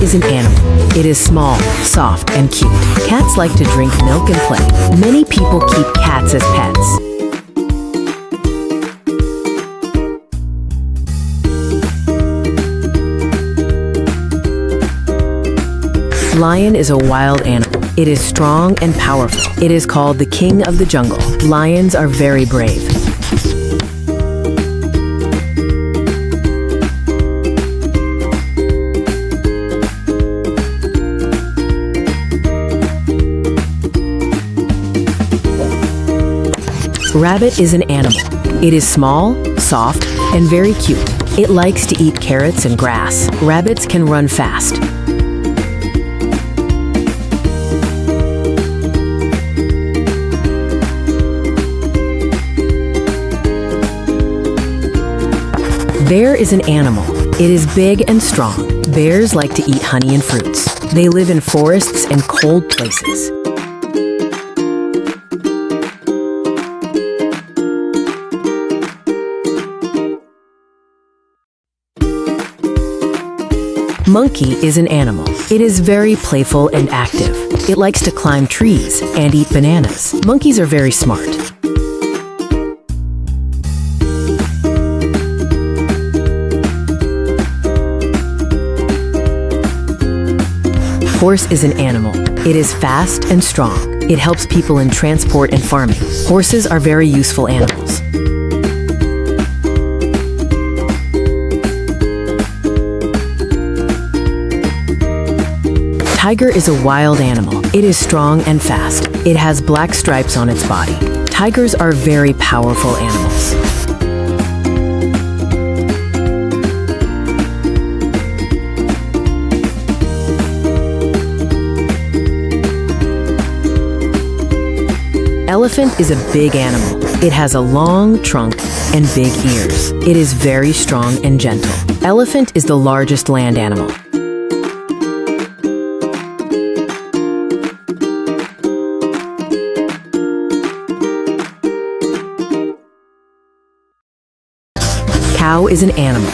is an animal. It is small, soft, and cute. Cats like to drink milk and play. Many people keep cats as pets. Lion is a wild animal. It is strong and powerful. It is called the king of the jungle. Lions are very brave. Rabbit is an animal. It is small, soft, and very cute. It likes to eat carrots and grass. Rabbits can run fast. Bear is an animal. It is big and strong. Bears like to eat honey and fruits. They live in forests and cold places. Monkey is an animal. It is very playful and active. It likes to climb trees and eat bananas. Monkeys are very smart. Horse is an animal. It is fast and strong. It helps people in transport and farming. Horses are very useful animals. Tiger is a wild animal. It is strong and fast. It has black stripes on its body. Tigers are very powerful animals. Elephant is a big animal. It has a long trunk and big ears. It is very strong and gentle. Elephant is the largest land animal. Cow is an animal.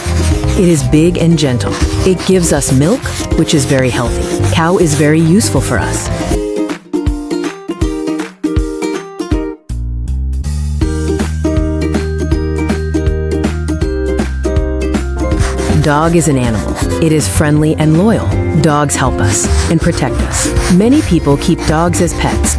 It is big and gentle. It gives us milk, which is very healthy. Cow is very useful for us. Dog is an animal. It is friendly and loyal. Dogs help us and protect us. Many people keep dogs as pets.